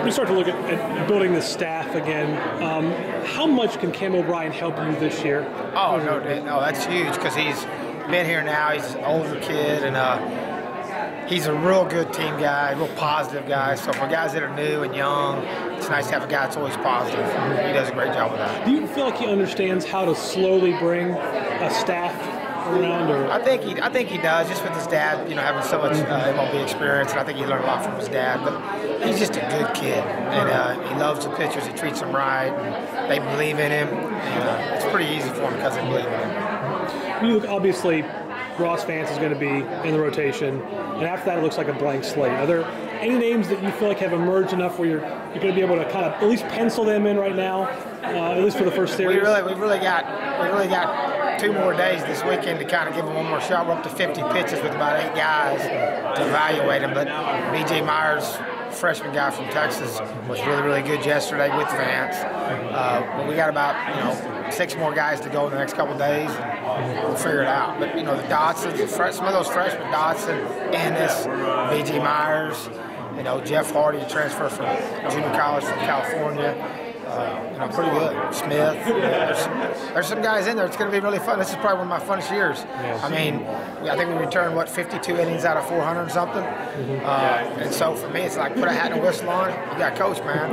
we start to look at building the staff again, how much can Cam O'Brien help you this year? Oh, no, that's huge because he's been here now. He's an older kid, and he's a real good team guy, real positive guy. So for guys that are new and young, it's nice to have a guy that's always positive. He does a great job with that. Do you feel like he understands how to slowly bring a staff around? Or? I think he does, just with his dad, having so much MLB experience, and I think he learned a lot from his dad. But he's just a good kid, and he loves the pitchers. He treats them right, and they believe in him. And it's pretty easy for him because they believe in him. You look, obviously, Ross Vance is going to be in the rotation, and after that, it looks like a blank slate. Are there any names that you feel like have emerged enough where you're going to be able to kind of at least pencil them in right now, at least for the first series? We really got 2 more days this weekend to kind of give them one more shot. We're up to 50 pitches with about 8 guys to evaluate them. But B.J. Myers, freshman guy from Texas, was really good yesterday with Vance. But we got about 6 more guys to go in the next couple of days, and we'll figure it out. But the Dotsons, some of those freshmen, Dotson, Ennis, B.J. Myers, Jeff Hardy, a transfer from junior college from California. Pretty good. Smith. There's some guys in there. It's going to be really fun. This is probably one of my funnest years. Yes. I think we returned 52 innings out of 400 or something. Mm-hmm. And so for me, it's like put a hat and a whistle on. You got to coach, man.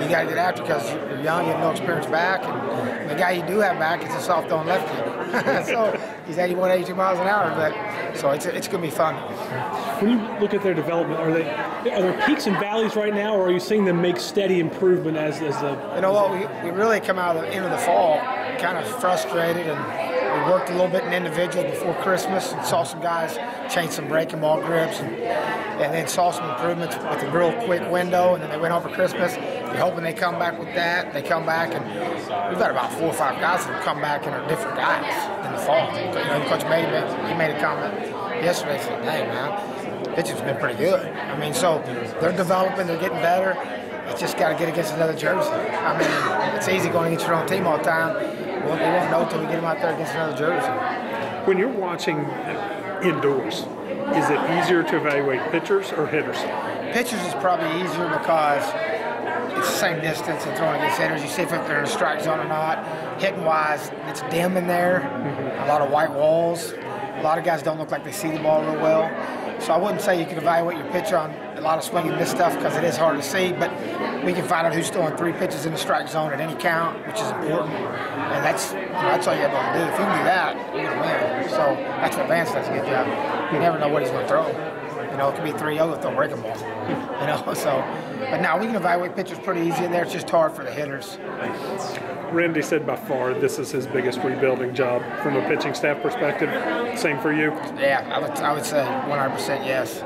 You got to get after because you're young. You have no experience back, and the guy you do have back is a soft throwing lefty. So he's 81, 82 miles an hour. So it's going to be fun. When you look at their development, are there peaks and valleys right now, or are you seeing them make steady improvement as the? We really come out into the fall kind of frustrated, and we worked a little bit in individuals before Christmas and saw some guys change some breaking ball grips, and then saw some improvements with a real quick window, and then they went over Christmas. You're hoping they come back with that. They come back, and we've got about 4 or 5 guys that have come back and are different guys in the fall. Coach made a comment yesterday. He said, "Hey, man, pitching's been pretty good." So they're developing, they're getting better. You just got to get against another jersey. It's easy going against your own team all the time. We won't know until we get them out there against another jersey. When you're watching indoors, is it easier to evaluate pitchers or hitters? Pitchers is probably easier because it's the same distance and throwing against hitters. You see if they're in a strike zone or not. Hitting-wise, it's dim in there. Mm-hmm. A lot of white walls. A lot of guys don't look like they see the ball real well. So I wouldn't say you can evaluate your pitcher on a lot of swing and miss stuff because it is hard to see, but we can find out who's throwing 3 pitches in the strike zone at any count, which is important. And that's all you have to do. If you can do that, you're going to win. So that's what Vance does a good job. You never know what he's going to throw. It could be 3-0 if they'll break them ball. But now we can evaluate pitchers pretty easy in there. It's just hard for the hitters. Randy said by far this is his biggest rebuilding job from a pitching staff perspective. Same for you? Yeah, I would say 100% yes.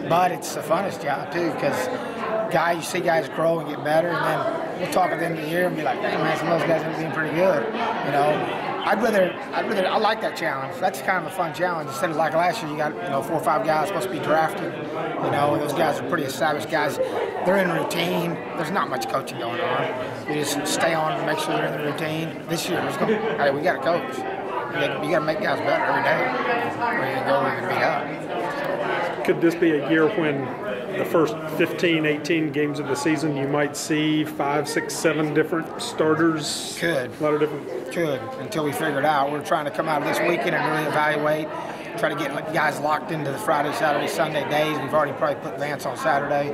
But it's the funnest job too because you see guys grow and get better, and then we'll talk at the end of the year and be like, "Hey man, some of those guys are being pretty good." I like that challenge. That's kind of a fun challenge. Instead of like last year, you got 4 or 5 guys supposed to be drafted. Those guys are pretty established guys. They're in routine. There's not much coaching going on. You just stay on and make sure they're in the routine. This year, hey, we got to coach. You got to make guys better every day, or you can go and beat up. Could this be a year when the first 15, 18 games of the season you might see 5, 6, 7 different starters? Could. A lot of different. Could, until we figure it out. We're trying to come out of this weekend and really evaluate, try to get guys locked into the Friday, Saturday, Sunday days. We've already probably put Vance on Saturday.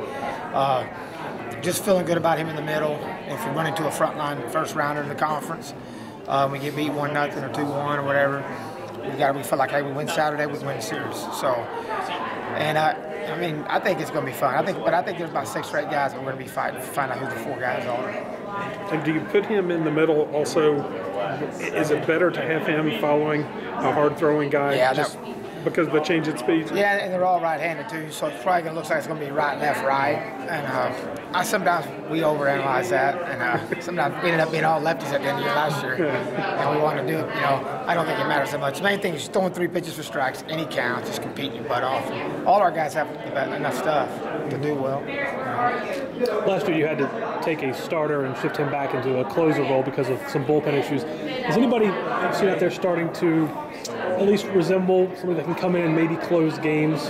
Just feeling good about him in the middle. If we run into a frontline first rounder in the conference, we get beat 1-0 or 2-1 or whatever, we feel like, hey, we win Saturday, we win the series. So, and I think it's going to be fun. I think there's about 6 or 8 guys that we're going to be fighting to find out who the 4 guys are. And do you put him in the middle also? Is it better to have him following a hard-throwing guy? Yeah, because of the change in speed? Yeah, and they're all right-handed too, so it's probably going to look like it's going to be right, left, right. And sometimes we overanalyze that, and sometimes we ended up being all lefties at the end of the year last year, and we want to do it. I don't think it matters so much. The main thing is throwing 3 pitches for strikes, any count, just competing your butt off. All our guys have enough stuff to do well. Last year you had to take a starter and shift him back into a closer role because of some bullpen issues. Is anybody seen out there starting to at least resemble somebody that can come in and maybe close games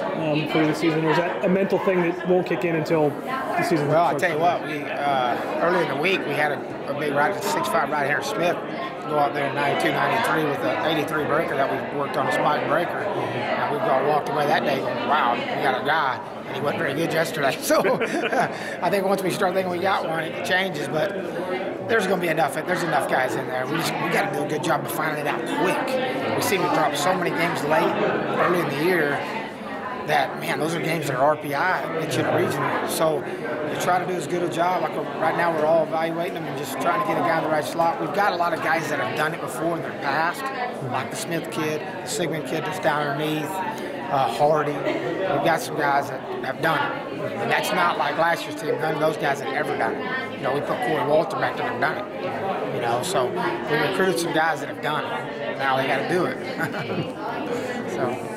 for the season? Or is that a mental thing that won't kick in until the season? Well, I'll tell you what, we early in the week we had a big right, 6'5" right-hander Smith go out there in 92, 93 with an 83 breaker that we worked on a spike breaker. And we walked away that day going, wow, we got a guy. And he wasn't very good yesterday. So I think once we start thinking we got one, it changes. But there's going to be enough. There's enough guys in there. We got to do a good job of finding it out quick. We seem to drop so many games late early in the year that, man, those are games that are RPI that you in a region. So you try to do as good a job. Like right now, we're all evaluating them and just trying to get a guy in the right slot. We've got a lot of guys that have done it before in their past, like the Smith kid, the Sigmund kid that's down underneath, Hardy. We've got some guys that have done it. And that's not like last year's team. None of those guys have ever done it. You know, we put Corey Walter back there and done it. You know, so we recruited some guys that have done it. Now they got to do it. So.